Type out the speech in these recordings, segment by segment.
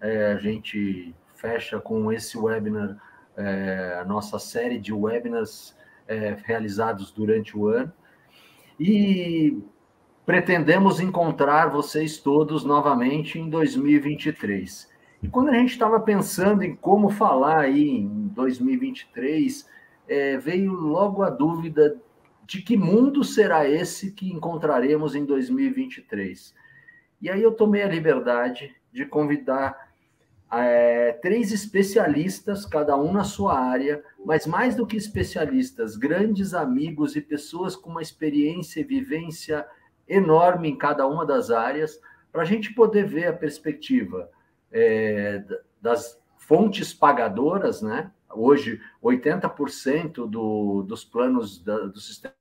a gente fecha com esse webinar, a nossa série de webinars realizados durante o ano, e pretendemos encontrar vocês todos novamente em 2023. E quando a gente estava pensando em como falar aí em 2023, veio logo a dúvida de que mundo será esse que encontraremos em 2023. E aí eu tomei a liberdade de convidar 3 especialistas, cada um na sua área, mas mais do que especialistas, grandes amigos e pessoas com uma experiência e vivência enorme em cada uma das áreas, para a gente poder ver a perspectiva das fontes pagadoras, né? Hoje, 80% dos planos do sistema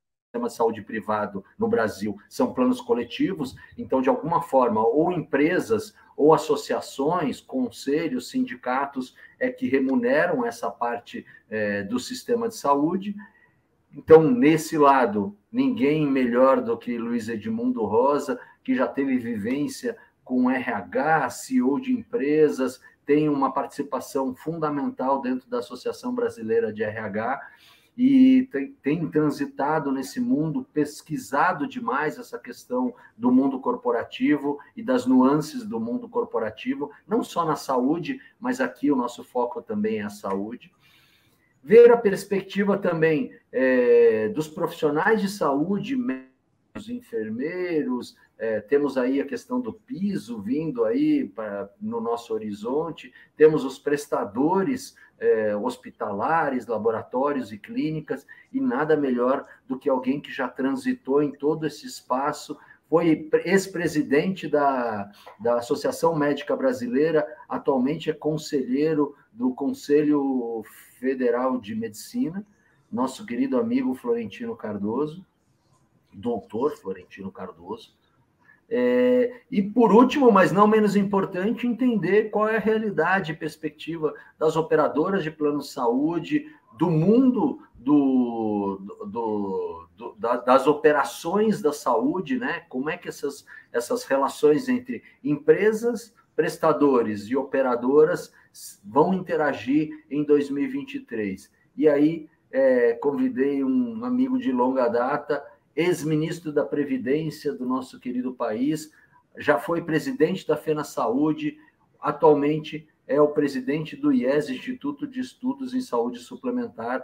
de saúde privado no Brasil são planos coletivos, então, de alguma forma, ou empresas, ou associações, conselhos, sindicatos que remuneram essa parte do sistema de saúde. Então, nesse lado, ninguém melhor do que Luiz Edmundo Rosa, que já teve vivência com RH, CEO de empresas, tem uma participação fundamental dentro da Associação Brasileira de RH, e tem transitado nesse mundo, pesquisado demais essa questão do mundo corporativo e das nuances do mundo corporativo, não só na saúde, mas aqui o nosso foco também é a saúde. Ver a perspectiva também dos profissionais de saúde, médicos, enfermeiros, temos aí a questão do piso vindo aí no nosso horizonte, temos os prestadores hospitalares, laboratórios e clínicas, e nada melhor do que alguém que já transitou em todo esse espaço, foi ex-presidente da Associação Médica Brasileira, atualmente é conselheiro do Conselho Federal de Medicina, nosso querido amigo Florentino Cardoso, doutor Florentino Cardoso. E, por último, mas não menos importante, entender qual é a realidade e perspectiva das operadoras de plano de saúde, do mundo das operações da saúde, né? Como é que essas relações entre empresas, prestadores e operadoras vão interagir em 2023. E aí, convidei um amigo de longa data, ex-ministro da Previdência do nosso querido país, já foi presidente da FENA Saúde, atualmente é o presidente do IES, Instituto de Estudos em Saúde Suplementar,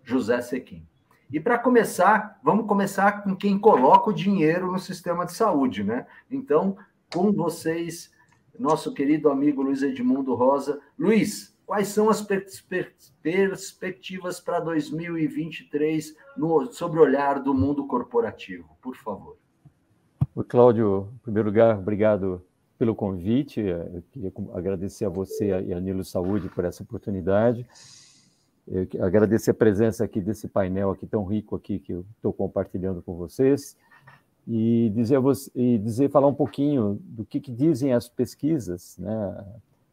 José Sequim. E para começar, vamos começar com quem coloca o dinheiro no sistema de saúde, né? Então, com vocês, nosso querido amigo Luiz Edmundo Rosa. Luiz, quais são as perspectivas para 2023 sobre o olhar do mundo corporativo? Por favor. Oi, Cláudio. Em primeiro lugar, obrigado pelo convite. Eu queria agradecer a você e a Nilo Saúde por essa oportunidade. Agradecer a presença aqui desse painel aqui tão rico aqui que eu estou compartilhando com vocês e falar um pouquinho do que dizem as pesquisas, né?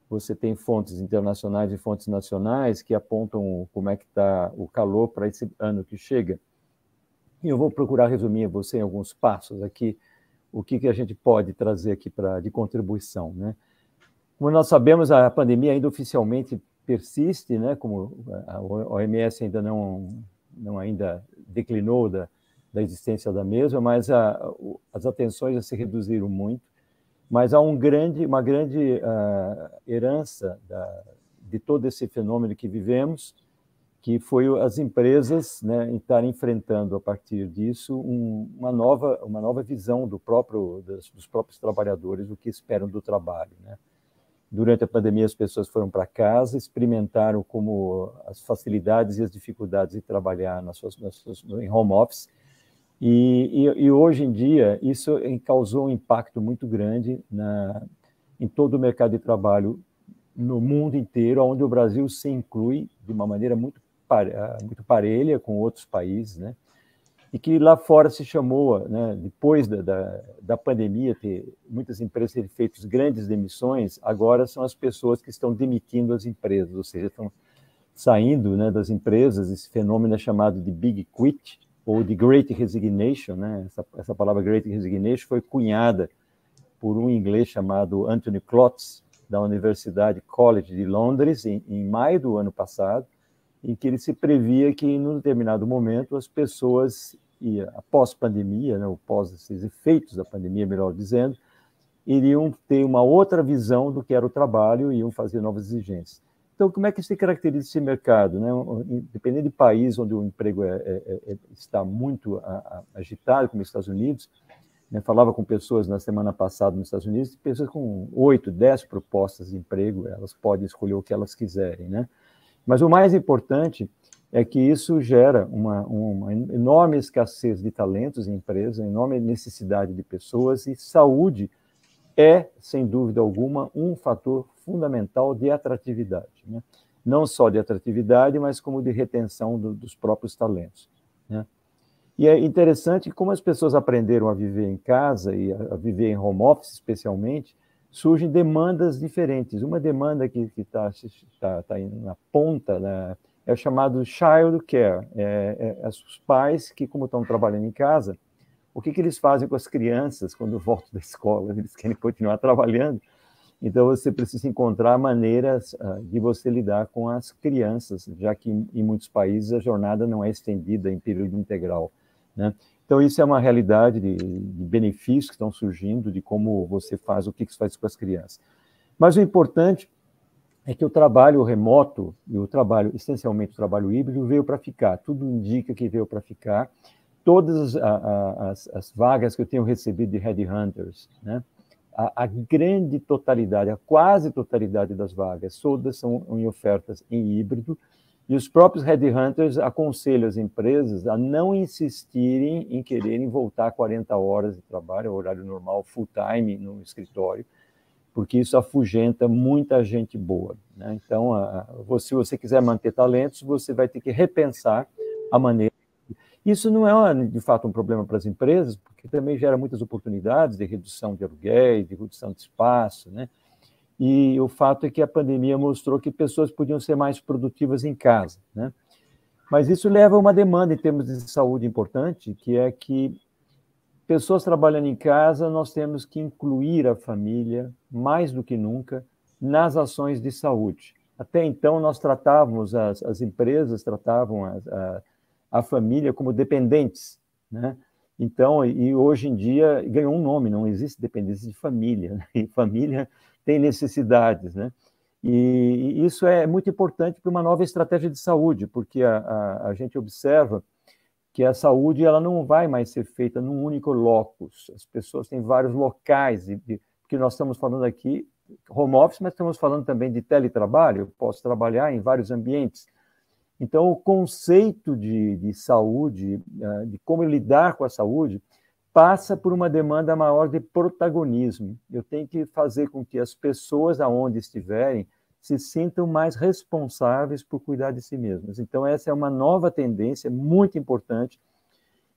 Você tem fontes internacionais e fontes nacionais que apontam como é que está o calor para esse ano que chega. E eu vou procurar resumir a você em alguns passos aqui o que a gente pode trazer aqui de contribuição, né? Como nós sabemos, a pandemia ainda oficialmente persiste, né? Como a OMS ainda não ainda declinou da existência da mesma, mas as atenções já se reduziram muito. Mas há uma grande herança de todo esse fenômeno que vivemos, que foi as empresas, né, estarem enfrentando, a partir disso, uma nova visão dos próprios trabalhadores, o que esperam do trabalho, né? Durante a pandemia, as pessoas foram para casa, experimentaram como as facilidades e as dificuldades de trabalhar em home office, e hoje em dia isso causou um impacto muito grande em todo o mercado de trabalho no mundo inteiro, onde o Brasil se inclui de uma maneira muito parelha com outros países, né? E que lá fora se chamou, né, depois da pandemia, muitas empresas terem feito grandes demissões, agora são as pessoas que estão demitindo as empresas, ou seja, estão saindo, né, das empresas. Esse fenômeno é chamado de Big Quit, ou de Great Resignation, né? Essa palavra Great Resignation foi cunhada por um inglês chamado Anthony Klotz, da Universidade College de Londres, em maio do ano passado, em que ele se previa que, em um determinado momento, as pessoas, após pandemia, né, ou pós esses efeitos da pandemia, melhor dizendo, iriam ter uma outra visão do que era o trabalho e iam fazer novas exigências. Então, como é que se caracteriza esse mercado, né? Dependendo do país onde o emprego está muito agitado, como os Estados Unidos, né? Falava com pessoas na semana passada nos Estados Unidos, pessoas com 8, 10 propostas de emprego, elas podem escolher o que elas quiserem, né? Mas o mais importante é que isso gera uma enorme escassez de talentos em empresas, uma enorme necessidade de pessoas, e saúde é, sem dúvida alguma, um fator fundamental de atratividade, né? Não só de atratividade, mas como de retenção dos próprios talentos, né? E é interessante como as pessoas aprenderam a viver em casa e a viver em home office, especialmente, surgem demandas diferentes. Uma demanda que está na ponta, né, é o chamado child care. Os pais que, como estão trabalhando em casa, o que eles fazem com as crianças quando voltam da escola? Eles querem continuar trabalhando. Então, você precisa encontrar maneiras de você lidar com as crianças, já que em muitos países a jornada não é estendida em período integral, né? Então, isso é uma realidade de benefícios que estão surgindo, de como você faz, o que você faz com as crianças. Mas o importante é que o trabalho remoto e o trabalho, essencialmente o trabalho híbrido, veio para ficar. Tudo indica que veio para ficar. Todas as vagas que eu tenho recebido de headhunters, né? A grande totalidade, a quase totalidade das vagas, todas são em ofertas em híbrido, e os próprios headhunters aconselham as empresas a não insistirem em quererem voltar a 40 horas de trabalho, horário normal, full-time no escritório, porque isso afugenta muita gente boa, né? Então, se você quiser manter talentos, você vai ter que repensar a maneira. Isso não é, de fato, um problema para as empresas, porque também gera muitas oportunidades de redução de aluguéis, de redução de espaço, né? E o fato é que a pandemia mostrou que pessoas podiam ser mais produtivas em casa, né? Mas isso leva a uma demanda em termos de saúde importante, que é que pessoas trabalhando em casa, nós temos que incluir a família, mais do que nunca, nas ações de saúde. Até então, nós tratávamos, as empresas tratavam a família como dependentes, né? Então, e hoje em dia ganhou um nome, não existe dependência de família, né? E família tem necessidades, né? E isso é muito importante para uma nova estratégia de saúde, porque a gente observa que a saúde ela não vai mais ser feita num único locus. As pessoas têm vários locais, porque nós estamos falando aqui home office, mas estamos falando também de teletrabalho, eu posso trabalhar em vários ambientes. Então, o conceito de saúde, de como lidar com a saúde, passa por uma demanda maior de protagonismo. Eu tenho que fazer com que as pessoas, aonde estiverem, se sintam mais responsáveis por cuidar de si mesmas. Então, essa é uma nova tendência muito importante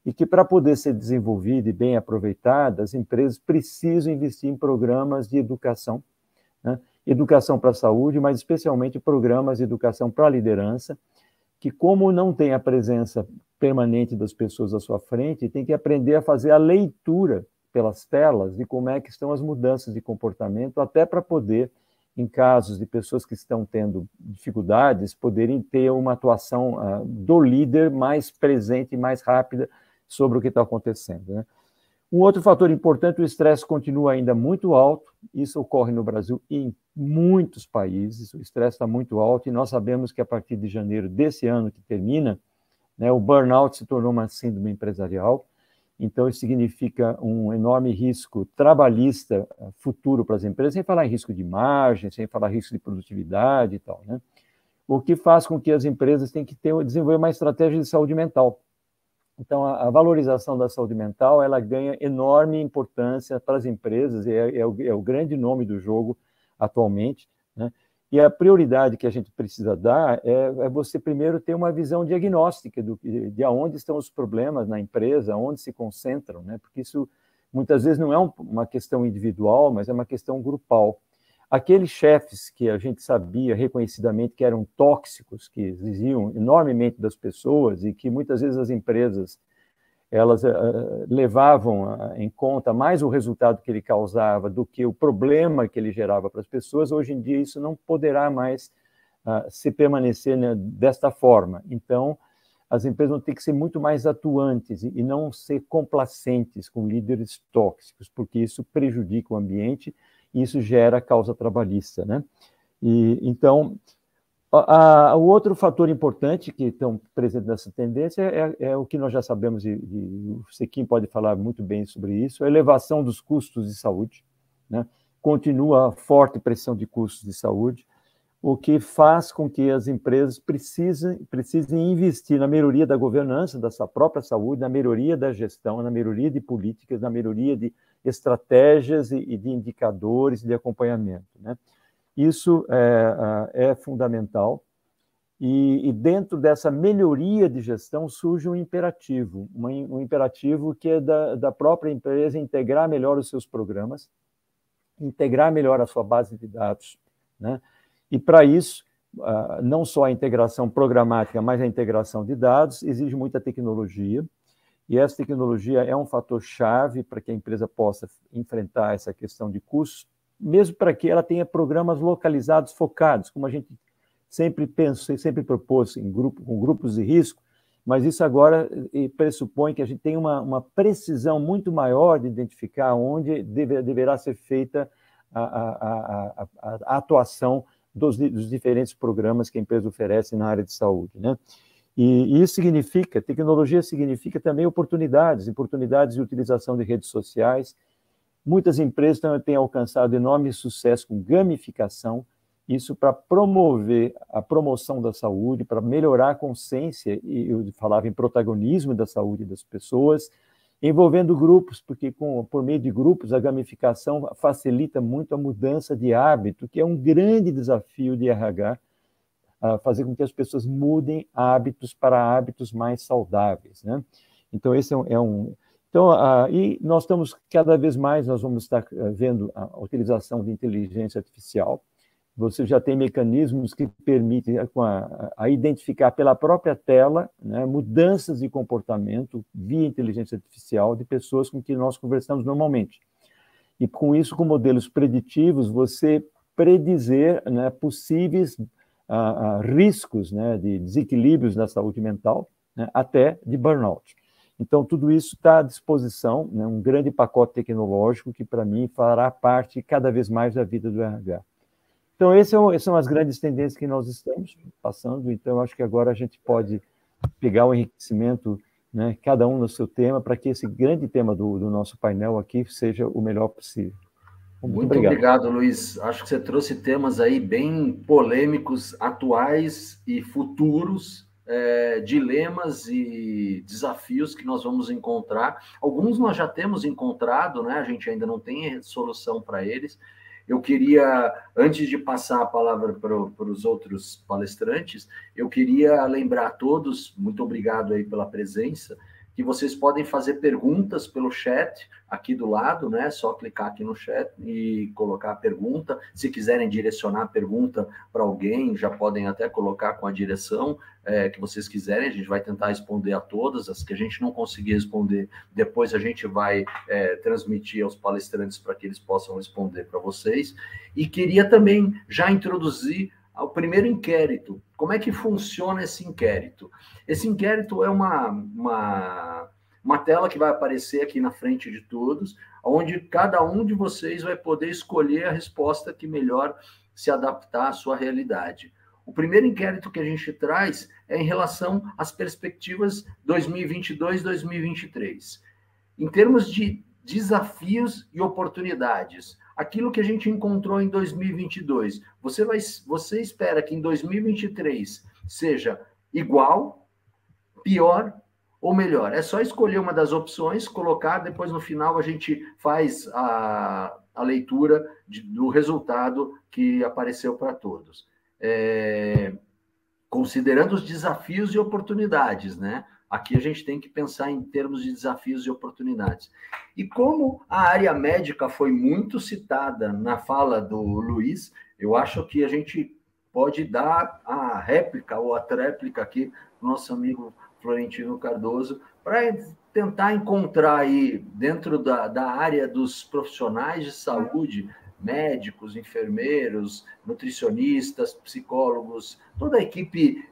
e que, para poder ser desenvolvida e bem aproveitada, as empresas precisam investir em programas de educação, né? Educação para a saúde, mas especialmente programas de educação para a liderança, que, como não tem a presença permanente das pessoas à sua frente, tem que aprender a fazer a leitura pelas telas de como é que estão as mudanças de comportamento, até para poder, em casos de pessoas que estão tendo dificuldades, poderem ter uma atuação do líder mais presente e mais rápida sobre o que está acontecendo, né? Um outro fator importante, o estresse continua ainda muito alto, isso ocorre no Brasil e em muitos países, o estresse está muito alto, e nós sabemos que a partir de janeiro desse ano que termina, né, o burnout se tornou uma síndrome empresarial, então isso significa um enorme risco trabalhista futuro para as empresas, sem falar em risco de margem, sem falar em risco de produtividade e tal, né? O que faz com que as empresas tenham que desenvolver uma estratégia de saúde mental. Então, a valorização da saúde mental, ela ganha enorme importância para as empresas, é o grande nome do jogo atualmente, né? E a prioridade que a gente precisa dar é você primeiro ter uma visão diagnóstica de onde estão os problemas na empresa, onde se concentram, né? Porque isso muitas vezes não é uma questão individual, mas é uma questão grupal. Aqueles chefes que a gente sabia reconhecidamente que eram tóxicos, que exigiam enormemente das pessoas e que muitas vezes as empresas elas levavam em conta mais o resultado que ele causava do que o problema que ele gerava para as pessoas. Hoje em dia isso não poderá mais se permanecer, né, desta forma. Então, as empresas vão ter que ser muito mais atuantes e não ser complacentes com líderes tóxicos, porque isso prejudica o ambiente e isso gera causa trabalhista, né? Então, o outro fator importante que estão presente nessa tendência é o que nós já sabemos, e o Sequim pode falar muito bem sobre isso, a elevação dos custos de saúde, né? Continua a forte pressão de custos de saúde, o que faz com que as empresas precisem investir na melhoria da governança da sua própria saúde, na melhoria da gestão, na melhoria de políticas, na melhoria de estratégias e de indicadores de acompanhamento, né? Isso é fundamental. E dentro dessa melhoria de gestão surge um imperativo que é da própria empresa integrar melhor os seus programas, integrar melhor a sua base de dados, né? E, para isso, não só a integração programática, mas a integração de dados exige muita tecnologia, e essa tecnologia é um fator-chave para que a empresa possa enfrentar essa questão de custos, mesmo para que ela tenha programas localizados, focados, como a gente sempre pensou, sempre propôs com grupos de risco, mas isso agora pressupõe que a gente tem uma precisão muito maior de identificar onde deverá ser feita a atuação dos diferentes programas que a empresa oferece na área de saúde, né? E isso significa, tecnologia significa também oportunidades de utilização de redes sociais. Muitas empresas têm alcançado enorme sucesso com gamificação, isso para promover a promoção da saúde, para melhorar a consciência, e eu falava em protagonismo da saúde das pessoas, envolvendo grupos, porque por meio de grupos a gamificação facilita muito a mudança de hábito, que é um grande desafio de RH, fazer com que as pessoas mudem hábitos para hábitos mais saudáveis, né? Então, esse Então, e nós estamos, cada vez mais, nós vamos estar vendo a utilização de inteligência artificial. Você já tem mecanismos que permitem a identificar pela própria tela, né, mudanças de comportamento via inteligência artificial de pessoas com quem nós conversamos normalmente. E com isso, com modelos preditivos, você predizer, né, possíveis riscos, né, de desequilíbrios na saúde mental, né, até de burnout. Então, tudo isso está à disposição, né, um grande pacote tecnológico que, para mim, fará parte cada vez mais da vida do RH. Então, essas são as grandes tendências que nós estamos passando. Então, acho que agora a gente pode pegar o enriquecimento, né, cada um no seu tema, para que esse grande tema do nosso painel aqui seja o melhor possível. Muito obrigado, Luiz. Acho que você trouxe temas aí bem polêmicos, atuais e futuros, dilemas e desafios que nós vamos encontrar. Alguns nós já temos encontrado, né? A gente ainda não tem solução para eles. Eu queria, antes de passar a palavra para os outros palestrantes, eu queria lembrar a todos, muito obrigado aí pela presença, que vocês podem fazer perguntas pelo chat aqui do lado, né? Só clicar aqui no chat e colocar a pergunta. Se quiserem direcionar a pergunta para alguém, já podem até colocar com a direção que vocês quiserem. A gente vai tentar responder a todas. As que a gente não conseguir responder, depois a gente vai transmitir aos palestrantes para que eles possam responder para vocês. E queria também já introduzir o primeiro inquérito. Como é que funciona esse inquérito? Esse inquérito é uma tela que vai aparecer aqui na frente de todos, onde cada um de vocês vai poder escolher a resposta que melhor se adaptar à sua realidade. O primeiro inquérito que a gente traz é em relação às perspectivas 2022-2023. Em termos de desafios e oportunidades, aquilo que a gente encontrou em 2022, você espera que em 2023 seja igual, pior ou melhor? É só escolher uma das opções, colocar, depois no final a gente faz a leitura do resultado que apareceu para todos. Considerando os desafios e oportunidades, né? Aqui a gente tem que pensar em termos de desafios e oportunidades. E como a área médica foi muito citada na fala do Luiz, eu acho que a gente pode dar a réplica ou a tréplica aqui do nosso amigo Florentino Cardoso, para tentar encontrar aí, dentro da área dos profissionais de saúde, médicos, enfermeiros, nutricionistas, psicólogos, toda a equipe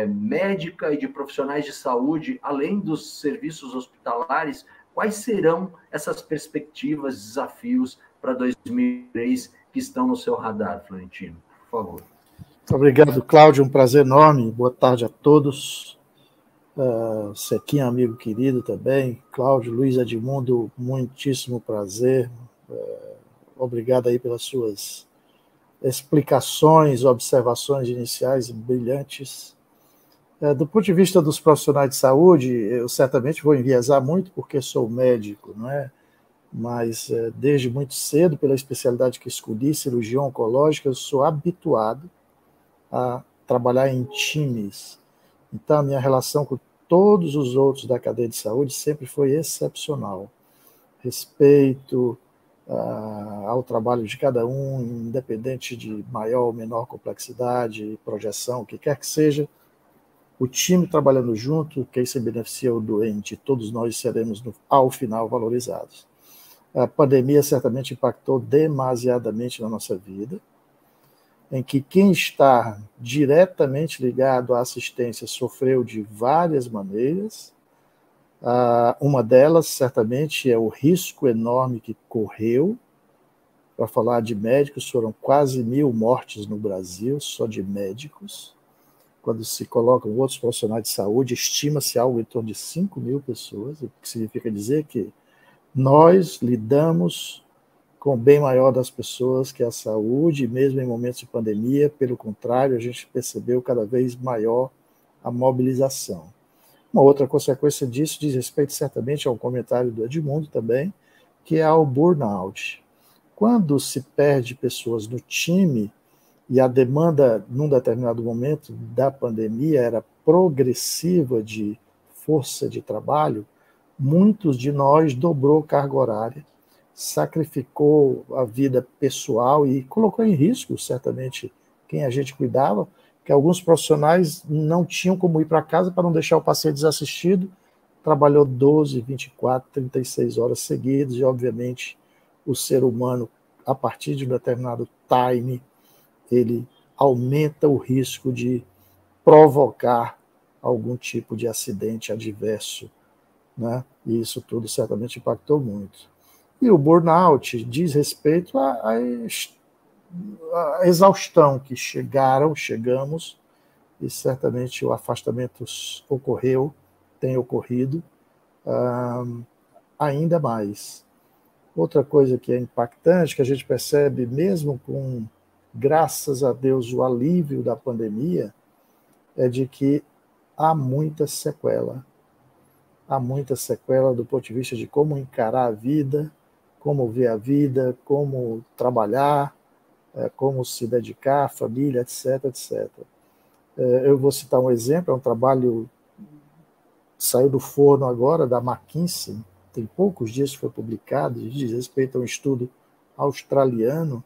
médica e de profissionais de saúde, além dos serviços hospitalares, quais serão essas perspectivas, desafios para 2023 que estão no seu radar, Florentino? Por favor. Muito obrigado, Cláudio. Um prazer enorme. Boa tarde a todos. Sequinha, amigo querido também. Cláudio, Luiz Edmundo, muitíssimo prazer. Obrigado aí pelas suas explicações, observações iniciais brilhantes. Do ponto de vista dos profissionais de saúde, eu certamente vou enviesar muito porque sou médico, não é? Mas desde muito cedo, pela especialidade que escolhi, cirurgia oncológica, eu sou habituado a trabalhar em times. Então, a minha relação com todos os outros da cadeia de saúde sempre foi excepcional. Respeito ao trabalho de cada um, independente de maior ou menor complexidade, projeção, o que quer que seja, o time trabalhando junto, quem se beneficia é o doente, todos nós seremos, ao final, valorizados. A pandemia certamente impactou demasiadamente na nossa vida, em que quem está diretamente ligado à assistência sofreu de várias maneiras. Uma delas, certamente, é o risco enorme que correu. Para falar de médicos, foram quase 1.000 mortes no Brasil, só de médicos. Quando se colocam outros profissionais de saúde, estima-se algo em torno de 5.000 pessoas, o que significa dizer que nós lidamos com o bem maior das pessoas, que é a saúde, mesmo em momentos de pandemia. Pelo contrário, a gente percebeu cada vez maior a mobilização. Uma outra consequência disso diz respeito certamente ao comentário do Edmundo também, que é ao burnout. Quando se perde pessoas no time, e a demanda, num determinado momento da pandemia, era progressiva de força de trabalho, muitos de nós dobrou carga horária, sacrificou a vida pessoal e colocou em risco, certamente, quem a gente cuidava, que alguns profissionais não tinham como ir para casa para não deixar o paciente desassistido, trabalhou 12, 24, 36 horas seguidas, e, obviamente, o ser humano, a partir de um determinado time, ele aumenta o risco de provocar algum tipo de acidente adverso, né? E isso tudo certamente impactou muito. E o burnout diz respeito à exaustão que chegamos, e certamente o afastamento tem ocorrido ainda mais. Outra coisa que é impactante, que a gente percebe mesmo com, graças a Deus, o alívio da pandemia, é de que há muita sequela. Há muita sequela do ponto de vista de como encarar a vida, como ver a vida, como trabalhar, como se dedicar à família, etc, etc. Eu vou citar um exemplo, é um trabalho que saiu do forno agora, da McKinsey, tem poucos dias que foi publicado, diz respeito a um estudo australiano,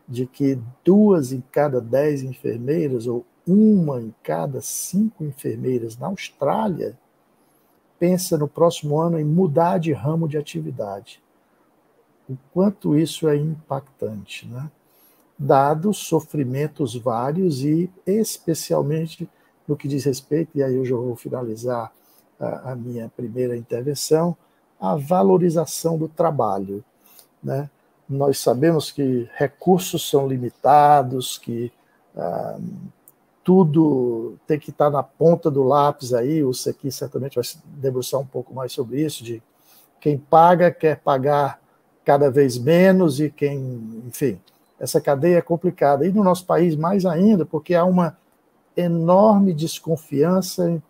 de que 2 em cada 10 enfermeiras, ou 1 em cada 5 enfermeiras na Austrália, pensa no próximo ano em mudar de ramo de atividade. O quanto isso é impactante, né? Dados sofrimentos vários e, especialmente, no que diz respeito, e aí eu já vou finalizar a minha primeira intervenção, a valorização do trabalho, né? Nós sabemos que recursos são limitados, que tudo tem que estar na ponta do lápis aí, o Sequi certamente vai se debruçar um pouco mais sobre isso, de quem paga quer pagar cada vez menos e quem, enfim, essa cadeia é complicada. E no nosso país mais ainda, porque há uma enorme desconfiança em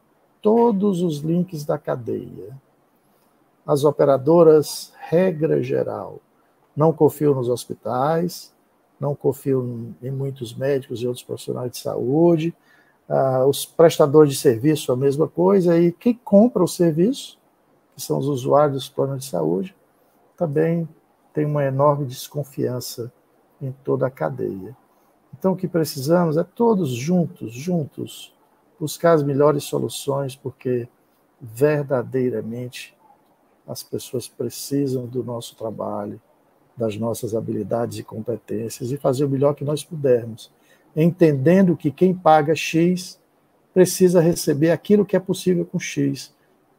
todos os links da cadeia. As operadoras, regra geral, não confiam nos hospitais, não confiam em muitos médicos e outros profissionais de saúde, os prestadores de serviço, a mesma coisa, e quem compra o serviço, que são os usuários dos planos de saúde, também tem uma enorme desconfiança em toda a cadeia. Então, o que precisamos é todos juntos, buscar as melhores soluções, porque verdadeiramente as pessoas precisam do nosso trabalho, das nossas habilidades e competências, e fazer o melhor que nós pudermos, entendendo que quem paga X precisa receber aquilo que é possível com X.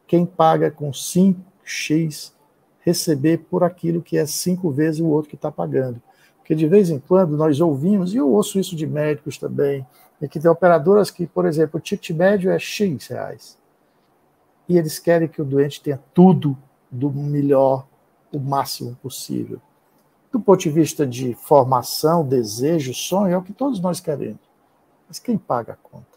Quem paga com 5X, receber por aquilo que é 5 vezes o outro que está pagando. Porque de vez em quando nós ouvimos, e eu ouço isso de médicos também, e que tem operadoras que, por exemplo, o ticket médio é X reais. E eles querem que o doente tenha tudo do melhor, o máximo possível. Do ponto de vista de formação, desejo, sonho, é o que todos nós queremos. Mas quem paga a conta?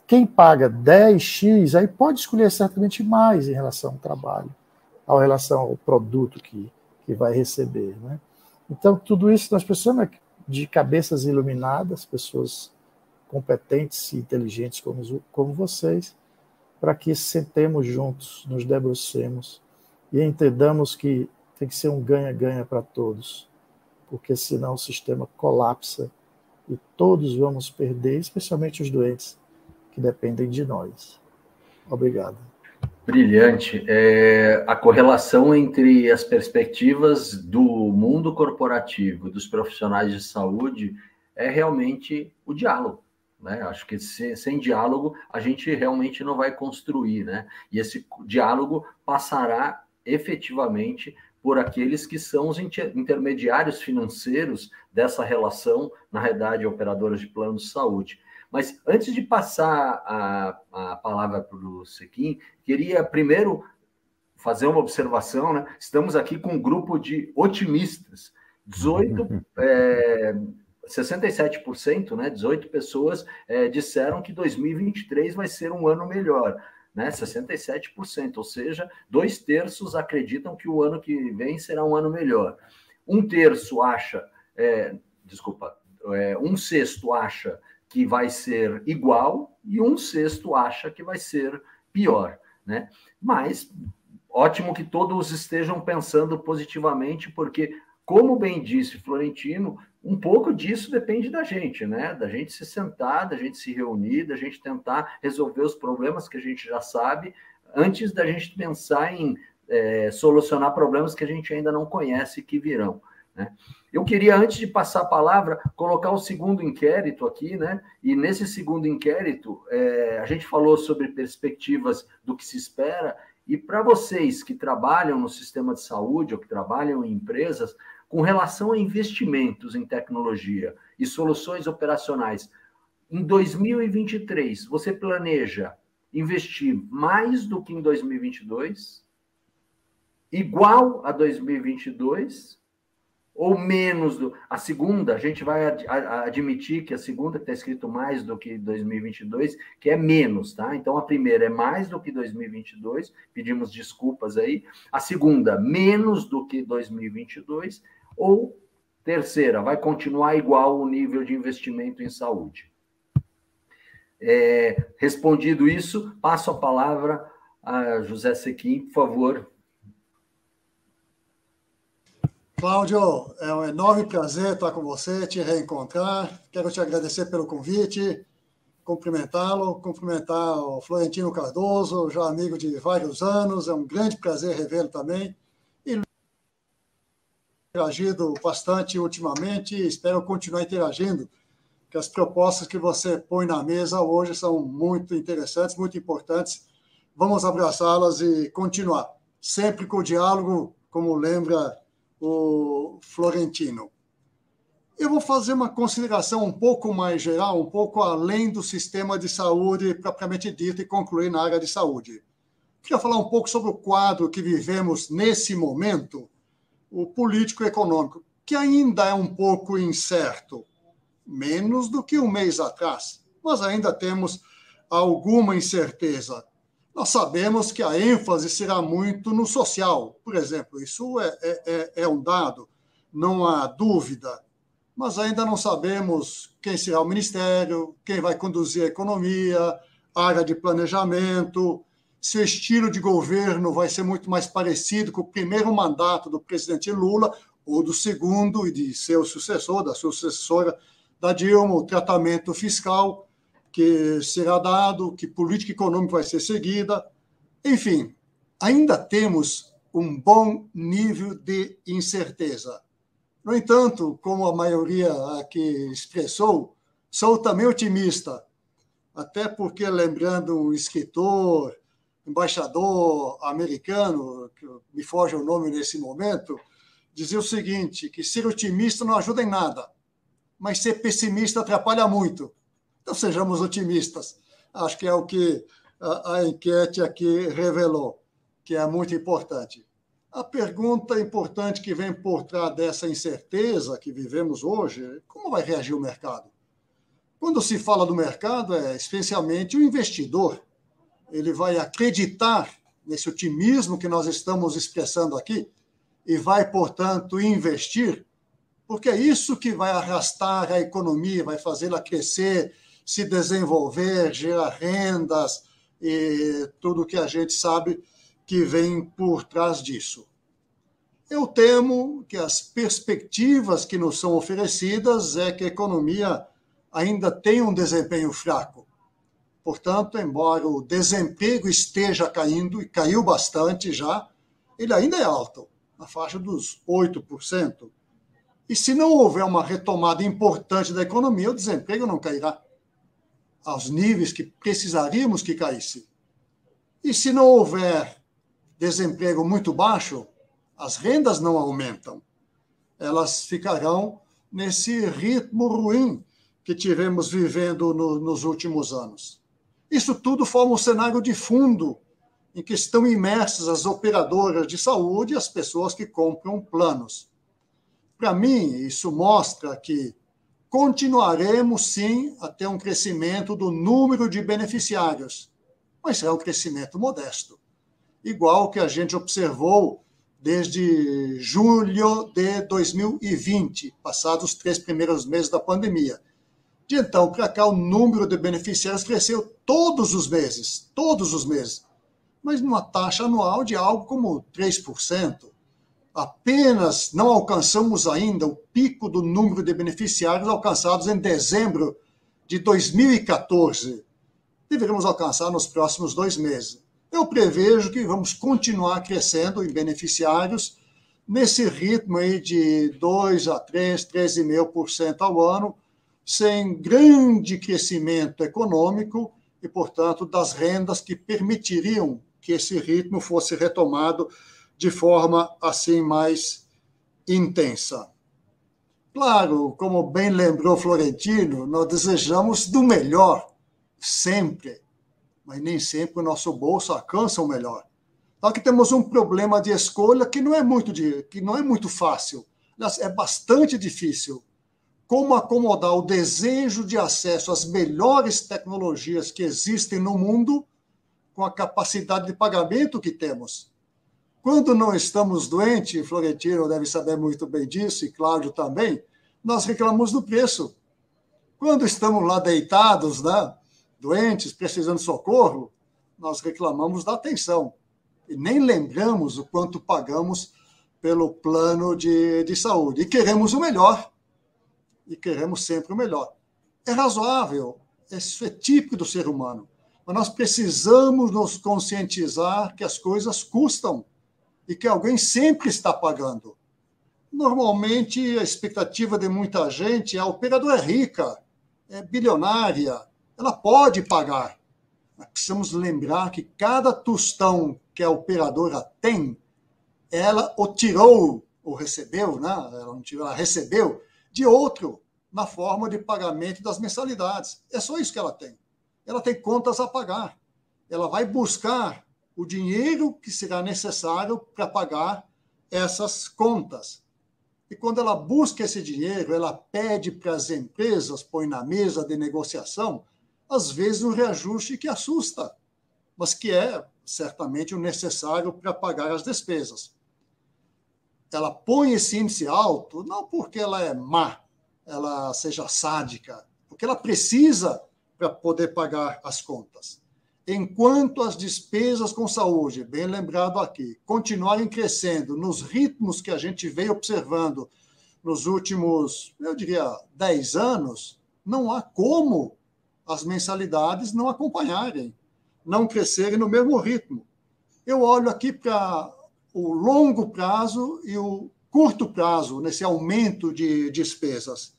Quem paga 10x, aí pode escolher certamente mais em relação ao trabalho, em relação ao produto que vai receber, né? Então, tudo isso nós precisamos de cabeças iluminadas, pessoas competentes e inteligentes como vocês, para que sentemos juntos, nos debrucemos e entendamos que tem que ser um ganha-ganha para todos, porque senão o sistema colapsa e todos vamos perder, especialmente os doentes que dependem de nós. Obrigado. Brilhante. A correlação entre as perspectivas do mundo corporativo, dos profissionais de saúde, é realmente o diálogo, né? Acho que sem diálogo a gente realmente não vai construir, né? E esse diálogo passará efetivamente por aqueles que são os intermediários financeiros dessa relação, na realidade, operadoras de plano de saúde. Mas antes de passar a palavra para o Sequim, queria primeiro fazer uma observação, né? Estamos aqui com um grupo de otimistas. 67%, né? 18 pessoas disseram que 2023 vai ser um ano melhor, né? 67%, ou seja, 2/3 acreditam que o ano que vem será um ano melhor. 1/3 acha, 1/6 acha que vai ser igual e 1/6 acha que vai ser pior, né? Mas ótimo que todos estejam pensando positivamente, porque, como bem disse Florentino, um pouco disso depende da gente, né? Da gente se sentar, da gente se reunir, da gente tentar resolver os problemas que a gente já sabe, antes da gente pensar em solucionar problemas que a gente ainda não conhece e que virão, né? Eu queria, antes de passar a palavra, colocar o segundo inquérito aqui, né? E nesse segundo inquérito, a gente falou sobre perspectivas do que se espera, e para vocês que trabalham no sistema de saúde ou que trabalham em empresas, com relação a investimentos em tecnologia e soluções operacionais, em 2023, você planeja investir mais do que em 2022? Igual a 2022? Ou menos a segunda, a gente vai admitir que a segunda está escrito mais do que 2022, que é menos, tá? Então, a primeira é mais do que 2022, pedimos desculpas aí. A segunda, menos do que 2022. Ou terceira, vai continuar igual o nível de investimento em saúde. Respondido isso, passo a palavra a José Sequim, por favor. Cláudio, é um enorme prazer estar com você, te reencontrar. Quero te agradecer pelo convite, cumprimentá-lo, cumprimentar o Florentino Cardoso, já amigo de vários anos, é um grande prazer revê-lo também. E interagido bastante ultimamente, espero continuar interagindo, porque as propostas que você põe na mesa hoje são muito interessantes, muito importantes. Vamos abraçá-las e continuar, sempre com o diálogo, como lembra o Florentino. Eu vou fazer uma consideração um pouco mais geral, um pouco além do sistema de saúde propriamente dito e concluir na área de saúde. Queria falar um pouco sobre o quadro que vivemos nesse momento, o político-econômico, que ainda é um pouco incerto, menos do que um mês atrás, mas ainda temos alguma incerteza. Nós sabemos que a ênfase será muito no social, por exemplo, isso é um dado, não há dúvida, mas ainda não sabemos quem será o ministério, quem vai conduzir a economia, a área de planejamento, se o estilo de governo vai ser muito mais parecido com o primeiro mandato do presidente Lula ou do segundo e de seu sucessor, da sua sucessora, da Dilma, o tratamento fiscal. que será dado, que política econômica vai ser seguida. Enfim, ainda temos um bom nível de incerteza. No entanto, como a maioria aqui expressou, sou também otimista, até porque, lembrando um escritor, embaixador americano, que me foge o nome nesse momento, dizia o seguinte, que ser otimista não ajuda em nada, mas ser pessimista atrapalha muito. Então, sejamos otimistas. Acho que é o que a enquete aqui revelou, que é muito importante. A pergunta importante que vem por trás dessa incerteza que vivemos hoje é como vai reagir o mercado? Quando se fala do mercado, é especialmente o investidor. Ele vai acreditar nesse otimismo que nós estamos expressando aqui e vai, portanto, investir, porque é isso que vai arrastar a economia, vai fazê-la crescer, se desenvolver, gerar rendas e tudo que a gente sabe que vem por trás disso. Eu temo que as perspectivas que nos são oferecidas é que a economia ainda tem um desempenho fraco. Portanto, embora o desemprego esteja caindo, e caiu bastante já, ele ainda é alto, na faixa dos 8%. E se não houver uma retomada importante da economia, o desemprego não cairá aos níveis que precisaríamos que caísse. E se não houver desemprego muito baixo, as rendas não aumentam. Elas ficarão nesse ritmo ruim que tivemos vivendo nos últimos anos. Isso tudo forma um cenário de fundo em que estão imersas as operadoras de saúde e as pessoas que compram planos. Para mim, isso mostra que continuaremos, sim, a ter um crescimento do número de beneficiários, mas será um crescimento modesto, igual que a gente observou desde julho de 2020, passados os 3 primeiros meses da pandemia. De então para cá, o número de beneficiários cresceu todos os meses, mas numa taxa anual de algo como 3%. Apenas não alcançamos ainda o pico do número de beneficiários alcançados em dezembro de 2014. Deveremos alcançar nos próximos 2 meses. Eu prevejo que vamos continuar crescendo em beneficiários nesse ritmo aí de 2 a 3, 3,5% ao ano, sem grande crescimento econômico e, portanto, das rendas que permitiriam que esse ritmo fosse retomado de forma assim mais intensa. Claro, como bem lembrou Florentino, nós desejamos do melhor, sempre, mas nem sempre o nosso bolso alcança o melhor. Então, aqui temos um problema de escolha que não é muito fácil, é bastante difícil. Como acomodar o desejo de acesso às melhores tecnologias que existem no mundo com a capacidade de pagamento que temos. Quando não estamos doentes, Florentino deve saber muito bem disso, e Cláudio também, nós reclamamos do preço. Quando estamos lá deitados, né, doentes, precisando de socorro, nós reclamamos da atenção. E nem lembramos o quanto pagamos pelo plano de saúde. E queremos o melhor. E queremos sempre o melhor. É razoável, isso é típico do ser humano. Mas nós precisamos nos conscientizar que as coisas custam e que alguém sempre está pagando. Normalmente, a expectativa de muita gente é a operadora é rica, é bilionária, ela pode pagar. Mas precisamos lembrar que cada tostão que a operadora tem, ela o tirou, ou recebeu, né? Ela não tirou, ela recebeu de outro, na forma de pagamento das mensalidades. É só isso que ela tem. Ela tem contas a pagar. Ela vai buscar o dinheiro que será necessário para pagar essas contas. E quando ela busca esse dinheiro, ela pede para as empresas, põe na mesa de negociação, às vezes um reajuste que assusta, mas que é certamente o necessário para pagar as despesas. Ela põe esse índice alto, não porque ela é má, ela seja sádica, porque ela precisa para poder pagar as contas. Enquanto as despesas com saúde, bem lembrado aqui, continuarem crescendo nos ritmos que a gente veio observando nos últimos, eu diria, 10 anos, não há como as mensalidades não acompanharem, não crescerem no mesmo ritmo. Eu olho aqui para o longo prazo e o curto prazo, nesse aumento de despesas.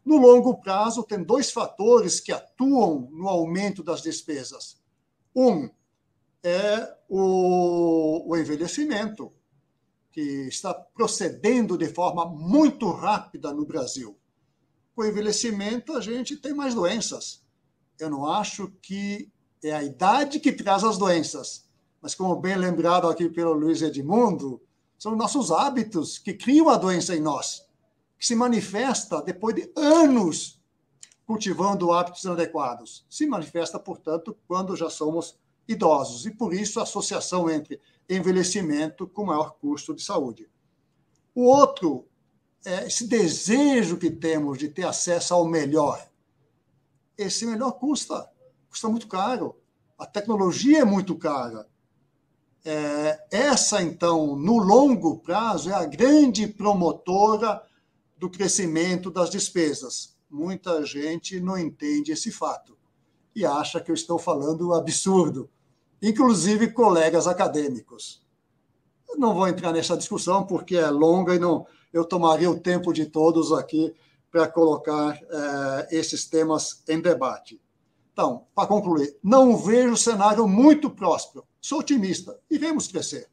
No longo prazo, tem dois fatores que atuam no aumento das despesas. Um é o envelhecimento, que está procedendo de forma muito rápida no Brasil. Com o envelhecimento, a gente tem mais doenças. Eu não acho que é a idade que traz as doenças, mas, como bem lembrado aqui pelo Luiz Edmundo, são nossos hábitos que criam a doença em nós, que se manifesta depois de anos cultivando hábitos inadequados. Se manifesta, portanto, quando já somos idosos. E, por isso, a associação entre envelhecimento com maior custo de saúde. O outro é esse desejo que temos de ter acesso ao melhor. Esse melhor custa muito caro. A tecnologia é muito cara. Essa, então, no longo prazo, é a grande promotora do crescimento das despesas. Muita gente não entende esse fato e acha que eu estou falando absurdo, inclusive colegas acadêmicos. Eu não vou entrar nessa discussão porque é longa e eu tomaria o tempo de todos aqui para colocar esses temas em debate. Então, para concluir, não vejo cenário muito próspero. Sou otimista. Iremos crescer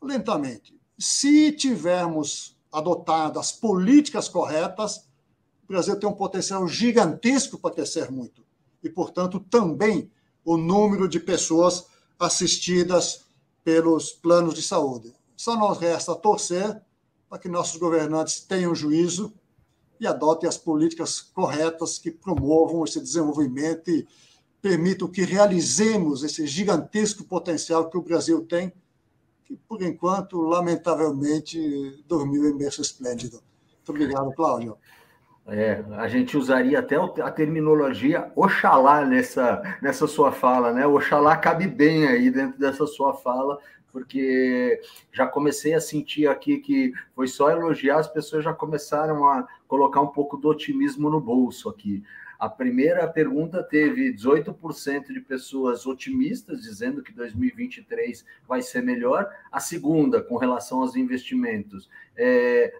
lentamente. Se tivermos adotado as políticas corretas, o Brasil tem um potencial gigantesco para crescer muito. E, portanto, também o número de pessoas assistidas pelos planos de saúde. Só nos resta torcer para que nossos governantes tenham juízo e adotem as políticas corretas que promovam esse desenvolvimento e permitam que realizemos esse gigantesco potencial que o Brasil tem, que, por enquanto, lamentavelmente, dormiu em berço esplêndido. Muito obrigado, Cláudio. A gente usaria até a terminologia Oxalá nessa sua fala, né? Oxalá cabe bem aí dentro dessa sua fala, porque já comecei a sentir aqui que foi só elogiar, as pessoas já começaram a colocar um pouco do otimismo no bolso aqui. A primeira pergunta teve 18% de pessoas otimistas, dizendo que 2023 vai ser melhor. A segunda, com relação aos investimentos,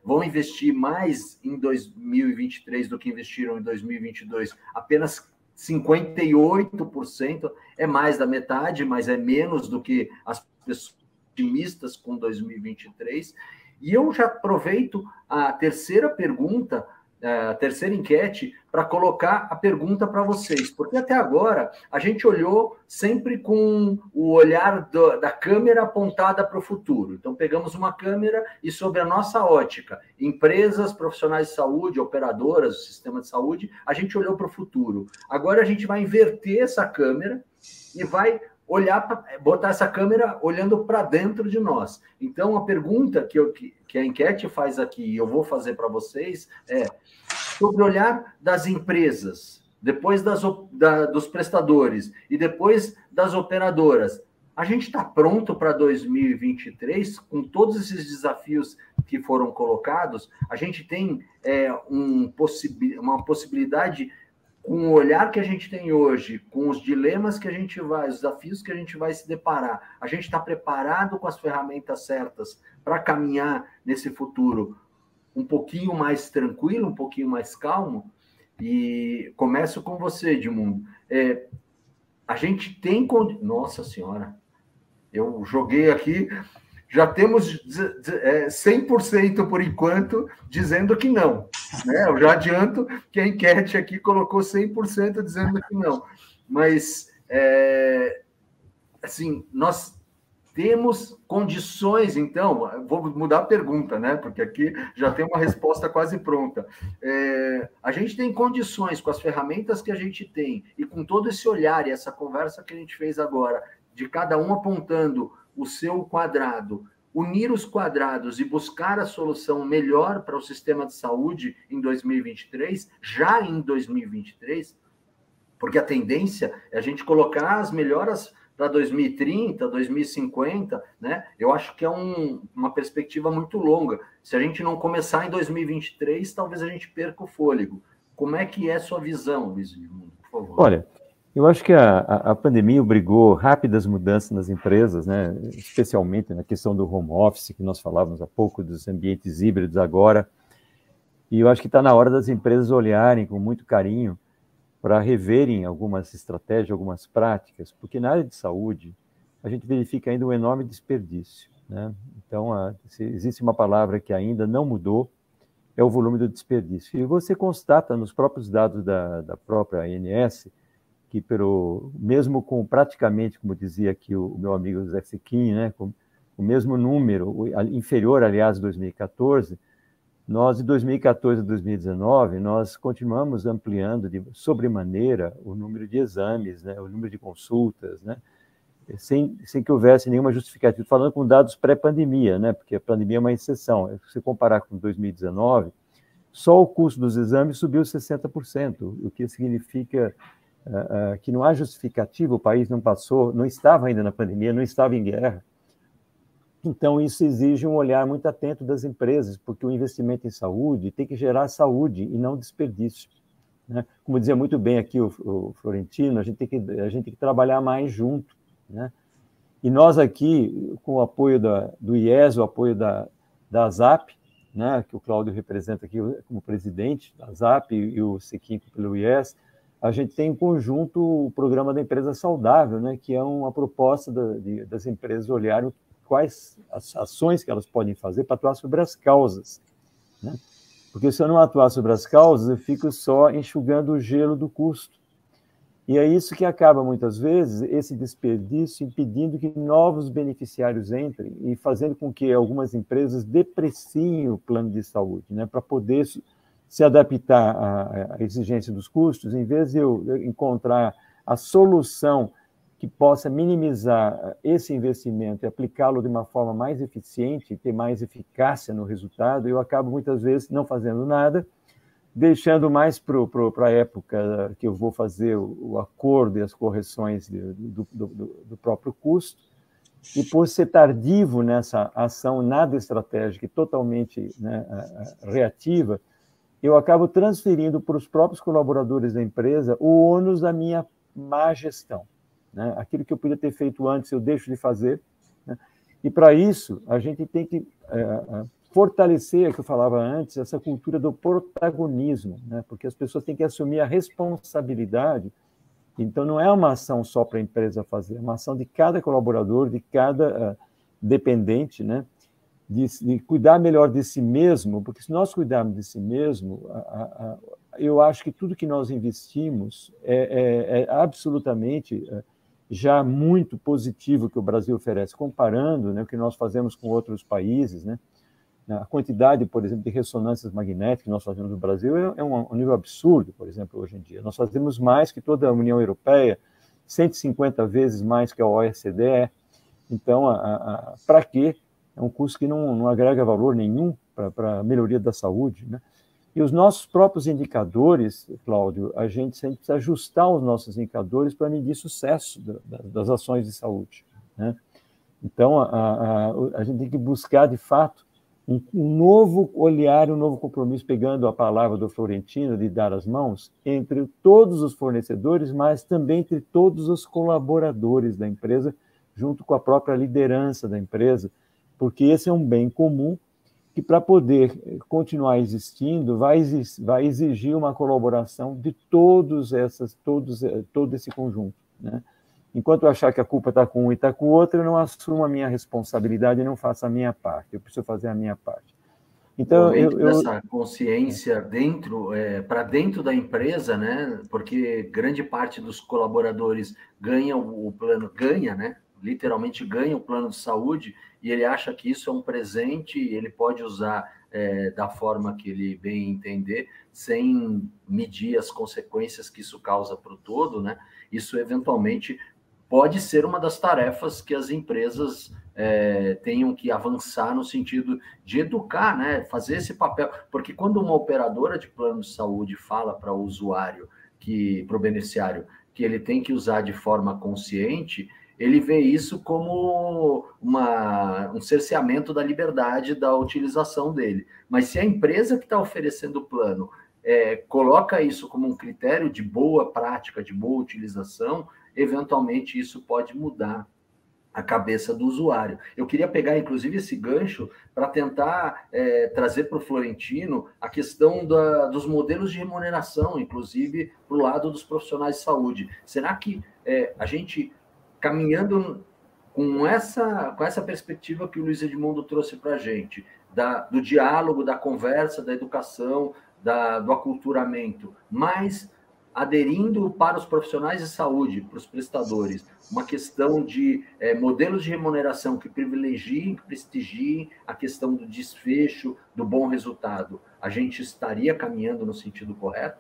vão investir mais em 2023 do que investiram em 2022. Apenas 58%, é mais da metade, mas é menos do que as pessoas otimistas com 2023. E eu já aproveito a terceira pergunta, a terceira enquete, para colocar a pergunta para vocês, porque até agora a gente olhou sempre com o olhar da câmera apontada para o futuro. Então, pegamos uma câmera e, sobre a nossa ótica, empresas, profissionais de saúde, operadoras do sistema de saúde, a gente olhou para o futuro. Agora a gente vai inverter essa câmera e vai botar essa câmera olhando para dentro de nós. Então, a pergunta que a enquete faz aqui, e eu vou fazer para vocês, é sobre o olhar das empresas, depois dos prestadores e depois das operadoras. A gente está pronto para 2023, com todos esses desafios que foram colocados? A gente tem uma possibilidade, com o olhar que a gente tem hoje, com os dilemas que a gente os desafios que a gente vai se deparar, a gente está preparado com as ferramentas certas para caminhar nesse futuro um pouquinho mais tranquilo, um pouquinho mais calmo? E começo com você, Edmundo. A gente tem... Nossa Senhora, eu joguei aqui... Já temos 100% por enquanto dizendo que não. Né? Eu já adianto que a enquete aqui colocou 100% dizendo que não. Mas, assim, nós temos condições, então, vou mudar a pergunta, né? Porque aqui já tem uma resposta quase pronta. A gente tem condições, com as ferramentas que a gente tem, e com todo esse olhar e essa conversa que a gente fez agora, de cada um apontando o seu quadrado, unir os quadrados e buscar a solução melhor para o sistema de saúde em 2023, já em 2023, porque a tendência é a gente colocar as melhoras para 2030, 2050, né? Eu acho que é uma perspectiva muito longa. Se a gente não começar em 2023, talvez a gente perca o fôlego. Como é que é a sua visão, Luiz Edmundo, por favor? Olha, Eu acho que a pandemia obrigou rápidas mudanças nas empresas, né? Especialmente na questão do home office, que nós falávamos há pouco, dos ambientes híbridos agora. E eu acho que está na hora das empresas olharem com muito carinho para reverem algumas estratégias, algumas práticas, porque na área de saúde a gente verifica ainda um enorme desperdício, né? Então, se existe uma palavra que ainda não mudou, é o volume do desperdício. E você constata nos próprios dados da própria ANS, que mesmo com praticamente, como dizia aqui o meu amigo Zé Sequin, né, com o mesmo número, inferior, aliás, a 2014, nós, de 2014 a 2019, nós continuamos ampliando de sobremaneira o número de exames, né, o número de consultas, né, sem que houvesse nenhuma justificativa, falando com dados pré-pandemia, né, porque a pandemia é uma exceção. Se você comparar com 2019, só o custo dos exames subiu 60%, o que significa que não há justificativa, o país não estava ainda na pandemia, não estava em guerra. Então, isso exige um olhar muito atento das empresas, porque o investimento em saúde tem que gerar saúde e não desperdício, né? Como dizia muito bem aqui o Florentino, a gente tem que trabalhar mais junto, né? E nós aqui, com o apoio do IES, o apoio da ASAP, né, que o Cláudio representa aqui como presidente da ASAP e o Sequin pelo IES, a gente tem em conjunto o programa da empresa saudável, né, que é uma proposta das empresas olharem quais as ações que elas podem fazer para atuar sobre as causas, né? Porque se eu não atuar sobre as causas, eu fico só enxugando o gelo do custo. E é isso que acaba, muitas vezes, esse desperdício impedindo que novos beneficiários entrem e fazendo com que algumas empresas depreciem o plano de saúde, né, para poder se adaptar à exigência dos custos, em vez de eu encontrar a solução que possa minimizar esse investimento e aplicá-lo de uma forma mais eficiente, ter mais eficácia no resultado, eu acabo muitas vezes não fazendo nada, deixando mais para a época que eu vou fazer o acordo e as correções do próprio custo, e por ser tardivo nessa ação nada estratégica e totalmente, né, reativa, eu acabo transferindo para os próprios colaboradores da empresa o ônus da minha má gestão, né? Aquilo que eu podia ter feito antes, eu deixo de fazer, né? E para isso, a gente tem que fortalecer, que eu falava antes, essa cultura do protagonismo, né? Porque as pessoas têm que assumir a responsabilidade. Então, não é uma ação só para a empresa fazer, é uma ação de cada colaborador, de cada dependente, né? De cuidar melhor de si mesmo, porque se nós cuidarmos de si mesmo, eu acho que tudo que nós investimos é absolutamente já muito positivo que o Brasil oferece, comparando, né, o que nós fazemos com outros países, né? A quantidade, por exemplo, de ressonâncias magnéticas que nós fazemos no Brasil é um nível absurdo, por exemplo, hoje em dia. Nós fazemos mais que toda a União Europeia, 150 vezes mais que a OECD. Então, para quê? É um custo que não agrega valor nenhum para a melhoria da saúde, né? E os nossos próprios indicadores, Cláudio, a gente sempre precisa ajustar os nossos indicadores para medir sucesso das ações de saúde, né? Então, a gente tem que buscar, de fato, um novo olhar, um novo compromisso, pegando a palavra do Florentino, de dar as mãos, entre todos os fornecedores, mas também entre todos os colaboradores da empresa, junto com a própria liderança da empresa, porque esse é um bem comum que, para poder continuar existindo, vai exigir uma colaboração de todo esse conjunto, né? Enquanto eu achar que a culpa está com um e está com o outro, eu não assumo a minha responsabilidade e não faço a minha parte. Eu preciso fazer a minha parte. Então, essa consciência para dentro da empresa, né? Porque grande parte dos colaboradores ganha o plano, né? Literalmente ganha o plano de saúde, e ele acha que isso é um presente e ele pode usar da forma que ele bem entender, sem medir as consequências que isso causa para o todo, né? Isso eventualmente pode ser uma das tarefas que as empresas tenham que avançar no sentido de educar, né? Fazer esse papel, porque quando uma operadora de plano de saúde fala para o usuário, para o beneficiário, que ele tem que usar de forma consciente, ele vê isso como um cerceamento da liberdade da utilização dele. Mas se a empresa que está oferecendo o plano coloca isso como um critério de boa prática, de boa utilização, eventualmente isso pode mudar a cabeça do usuário. Eu queria pegar, inclusive, esse gancho para tentar trazer para o Florentino a questão dos modelos de remuneração, inclusive para o lado dos profissionais de saúde. Será que a gente, caminhando com essa perspectiva que o Luiz Edmundo trouxe para a gente, do diálogo, da conversa, da educação, do aculturamento, mas aderindo para os profissionais de saúde, para os prestadores, uma questão de modelos de remuneração que privilegiem, que prestigiem a questão do desfecho, do bom resultado, a gente estaria caminhando no sentido correto?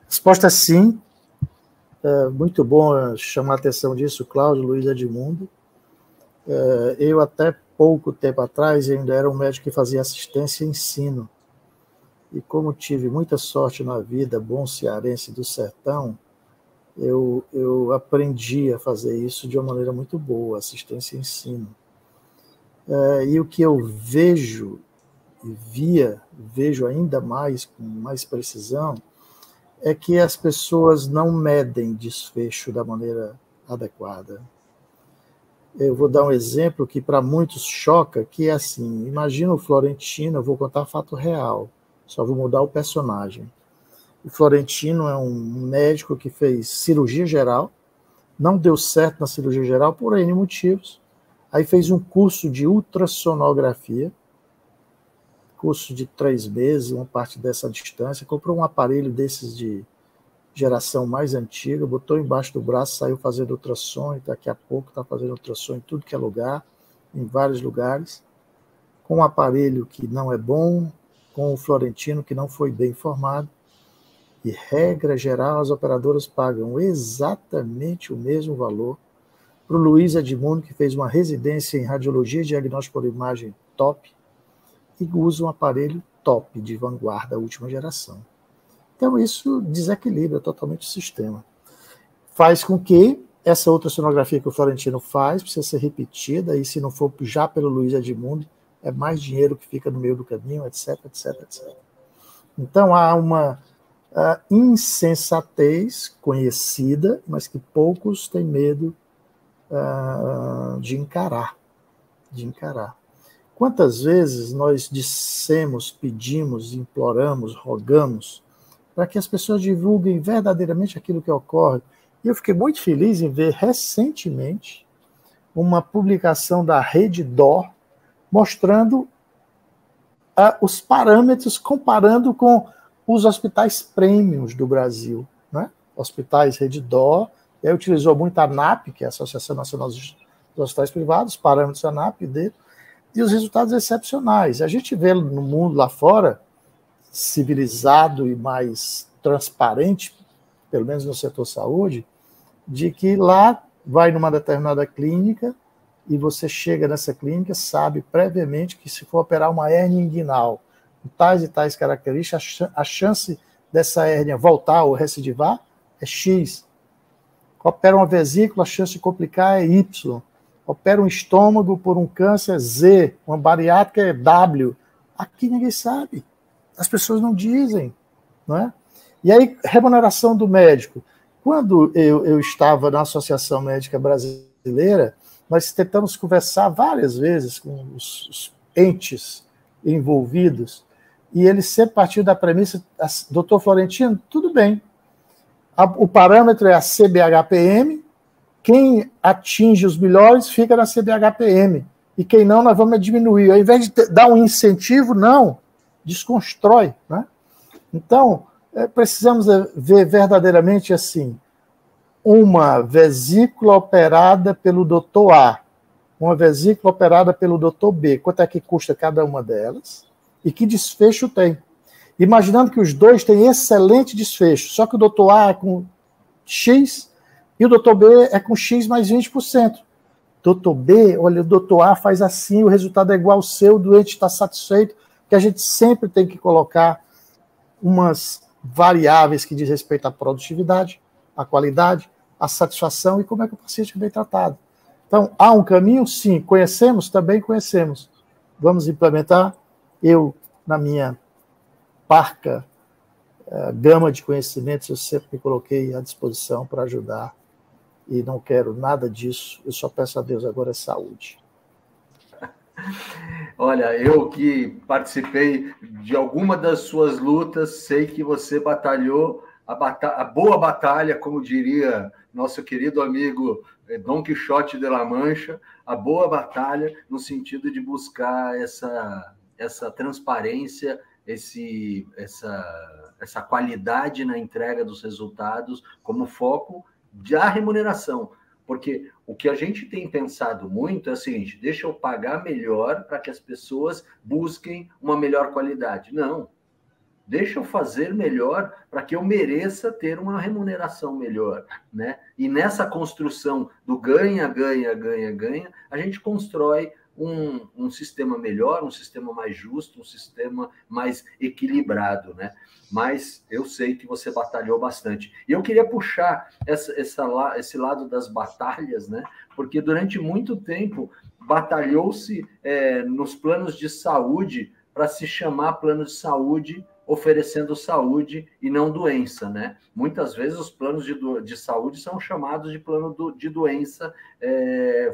Resposta sim. Muito bom chamar a atenção disso, Cláudio, Luiz Edmundo. Eu até pouco tempo atrás ainda era um médico que fazia assistência e ensino. E como tive muita sorte na vida, bom cearense do sertão, eu aprendi a fazer isso de uma maneira muito boa, assistência e ensino. E o que eu vejo, vejo ainda mais, com mais precisão, é que as pessoas não medem desfecho da maneira adequada. Eu vou dar um exemplo que para muitos choca, que é assim, imagina o Florentino, eu vou contar fato real, só vou mudar o personagem. O Florentino é um médico que fez cirurgia geral, não deu certo na cirurgia geral por N motivos, aí fez um curso de ultrassonografia, curso de 3 meses, uma parte dessa distância, comprou um aparelho desses de geração mais antiga, botou embaixo do braço, saiu fazendo ultrassom, e daqui a pouco está fazendo ultrassom em tudo que é lugar, em vários lugares, com um aparelho que não é bom, com o Florentino que não foi bem informado, e regra geral as operadoras pagam exatamente o mesmo valor para o Luiz Edmundo, que fez uma residência em radiologia e diagnóstico por imagem top, e usa um aparelho top, de vanguarda, última geração. Então, isso desequilibra totalmente o sistema. Faz com que essa ultrassonografia que o Florentino faz precisa ser repetida, e se não for já pelo Luiz Edmundo, é mais dinheiro que fica no meio do caminho, etc, etc, etc. Então, há uma insensatez conhecida, mas que poucos têm medo de encarar. Quantas vezes nós dissemos, pedimos, imploramos, rogamos para que as pessoas divulguem verdadeiramente aquilo que ocorre? E eu fiquei muito feliz em ver recentemente uma publicação da Rede D'Or mostrando os parâmetros, comparando com os hospitais premiums do Brasil, né? Hospitais Rede D'Or, utilizou muito a ANAP, que é a Associação Nacional dos Hospitais Privados, parâmetros da ANAP dele, e os resultados excepcionais. A gente vê no mundo lá fora, civilizado e mais transparente, pelo menos no setor saúde, de que lá vai numa determinada clínica e você chega nessa clínica, sabe previamente que se for operar uma hérnia inguinal, com tais e tais características, a chance dessa hérnia voltar ou recidivar é X. Opera uma vesícula, a chance de complicar é Y. Opera um estômago por um câncer é Z, uma bariátrica é W. Aqui ninguém sabe. As pessoas não dizem, não é? E aí, remuneração do médico. Quando eu estava na Associação Médica Brasileira, nós tentamos conversar várias vezes com os entes envolvidos, e eles sempre partiam da premissa, doutor Florentino, tudo bem, o parâmetro é a CBHPM, quem atinge os melhores fica na CBHPM, e quem não, nós vamos diminuir. Ao invés de dar um incentivo, não, desconstrói, né? Então, precisamos ver verdadeiramente assim, uma vesícula operada pelo doutor A, uma vesícula operada pelo doutor B, quanto é que custa cada uma delas, e que desfecho tem. Imaginando que os dois têm excelente desfecho, só que o doutor A é com X e o doutor B é com X mais 20%. Doutor B, olha, o doutor A faz assim, o resultado é igual ao seu, o doente está satisfeito, que a gente sempre tem que colocar umas variáveis que diz respeito à produtividade, à qualidade, à satisfação e como é que o paciente é bem tratado. Então, há um caminho? Sim. Conhecemos? Também conhecemos. Vamos implementar? Eu, na minha parca gama de conhecimentos, eu sempre me coloquei à disposição para ajudar, e não quero nada disso, eu só peço a Deus agora saúde. Olha, eu que participei de alguma das suas lutas, sei que você batalhou a boa batalha, como diria nosso querido amigo Dom Quixote de La Mancha, a boa batalha no sentido de buscar essa transparência, essa qualidade na entrega dos resultados como foco da remuneração. Porque o que a gente tem pensado muito é o seguinte: deixa eu pagar melhor para que as pessoas busquem uma melhor qualidade. Não. Deixa eu fazer melhor para que eu mereça ter uma remuneração melhor, né? E nessa construção do ganha, ganha, ganha, ganha, a gente constrói um sistema melhor, um sistema mais justo, um sistema mais equilibrado, né? Mas eu sei que você batalhou bastante. E eu queria puxar esse lado das batalhas, né? Porque durante muito tempo batalhou-se nos planos de saúde para se chamar plano de saúde oferecendo saúde e não doença, né? Muitas vezes os planos de saúde são chamados de plano de doença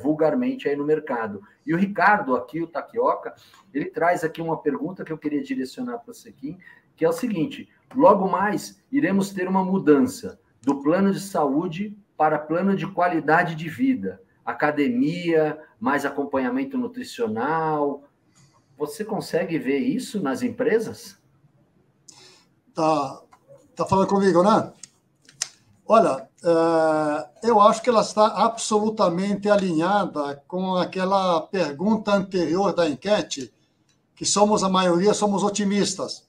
vulgarmente aí no mercado. E o Ricardo aqui, o Takioka, ele traz aqui uma pergunta que eu queria direcionar para você aqui, que é o seguinte: logo mais iremos ter uma mudança do plano de saúde para plano de qualidade de vida, academia, mais acompanhamento nutricional. Você consegue ver isso nas empresas? Tá falando comigo, né? Olha, eu acho que ela está absolutamente alinhada com aquela pergunta anterior da enquete, que a maioria somos otimistas.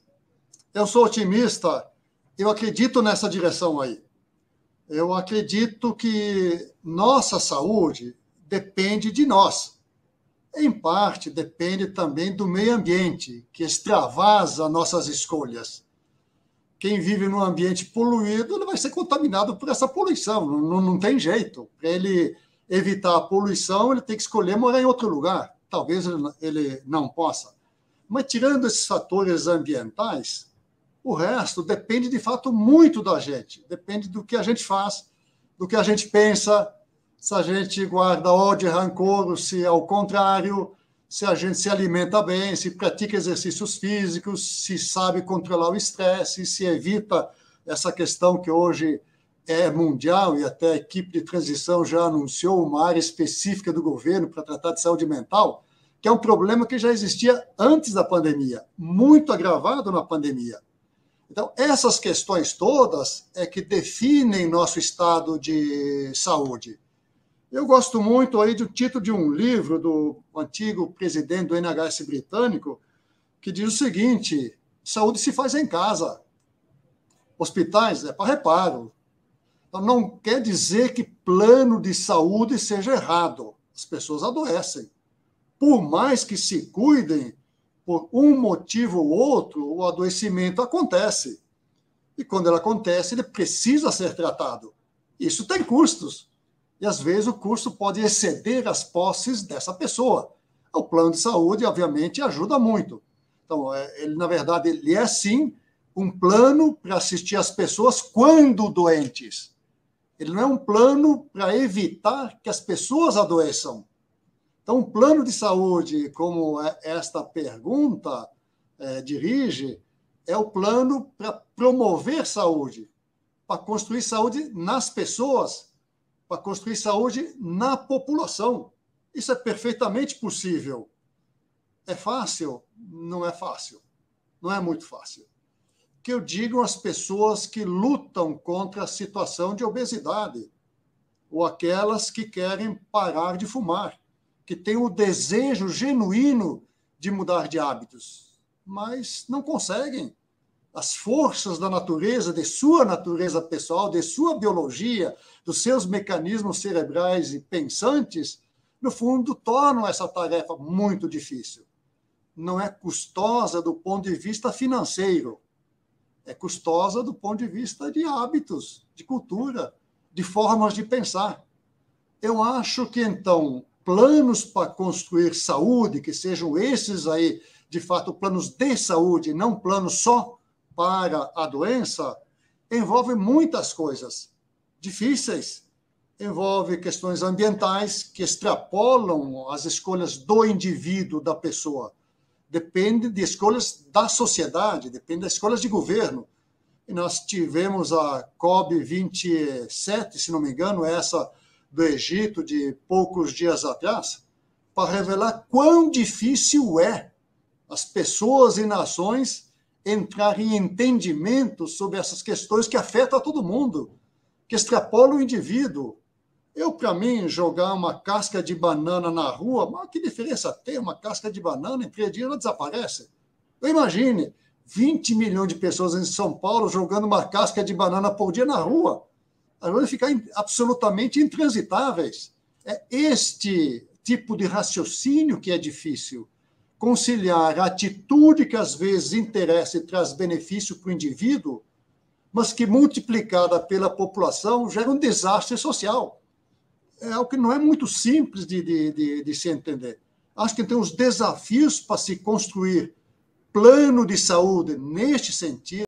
Eu sou otimista, eu acredito nessa direção aí. Eu acredito que nossa saúde depende de nós. Em parte, depende também do meio ambiente, que extravasa nossas escolhas. Quem vive num ambiente poluído, ele vai ser contaminado por essa poluição, não tem jeito. Para ele evitar a poluição, ele tem que escolher morar em outro lugar. Talvez ele não possa. Mas tirando esses fatores ambientais, o resto depende, de fato, muito da gente. Depende do que a gente faz, do que a gente pensa, se a gente guarda ódio e rancor, ou se, ao contrário, se a gente se alimenta bem, se pratica exercícios físicos, se sabe controlar o estresse, se evita essa questão que hoje é mundial, e até a equipe de transição já anunciou uma área específica do governo para tratar de saúde mental, que é um problema que já existia antes da pandemia, muito agravado na pandemia. Então, essas questões todas é que definem nosso estado de saúde. Eu gosto muito aí do título de um livro do antigo presidente do NHS britânico, que diz o seguinte: saúde se faz em casa. Hospitais é para reparo. Então, não quer dizer que plano de saúde seja errado. As pessoas adoecem. Por mais que se cuidem, por um motivo ou outro, o adoecimento acontece. E quando ele acontece, ele precisa ser tratado. Isso tem custos. E, às vezes, o custo pode exceder as posses dessa pessoa. O plano de saúde, obviamente, ajuda muito. Então, ele, na verdade, ele é, sim, um plano para assistir as pessoas quando doentes. Ele não é um plano para evitar que as pessoas adoeçam. Então, um plano de saúde, como esta pergunta dirige, é o plano para promover saúde, para construir saúde nas pessoas, para construir saúde na população. Isso é perfeitamente possível. É fácil? Não é fácil. Não é muito fácil. O que eu digo às pessoas que lutam contra a situação de obesidade, ou aquelas que querem parar de fumar, que têm o desejo genuíno de mudar de hábitos, mas não conseguem. As forças da natureza, de sua natureza pessoal, de sua biologia, dos seus mecanismos cerebrais e pensantes, no fundo, tornam essa tarefa muito difícil. Não é custosa do ponto de vista financeiro, é custosa do ponto de vista de hábitos, de cultura, de formas de pensar. Eu acho que, então, planos para construir saúde, que sejam esses aí, de fato, planos de saúde, não planos só para a doença envolve muitas coisas difíceis, envolve questões ambientais que extrapolam as escolhas do indivíduo, da pessoa. Depende de escolhas da sociedade, depende das escolhas de governo. E nós tivemos a COP27, se não me engano, essa do Egito, de poucos dias atrás, para revelar quão difícil é as pessoas e nações entrarem em entendimento sobre essas questões que afetam a todo mundo, que extrapolam o indivíduo. Para mim, jogar uma casca de banana na rua, mas que diferença tem? Uma casca de banana, em 3 dias ela desaparece. Imagine, 20 milhões de pessoas em São Paulo jogando uma casca de banana por dia na rua. As ruas ficar absolutamente intransitáveis. É este tipo de raciocínio que é difícil. Conciliar a atitude que às vezes interessa e traz benefício para o indivíduo, mas que multiplicada pela população gera um desastre social. É algo que não é muito simples de se entender. Acho que tem uns desafios para se construir plano de saúde neste sentido.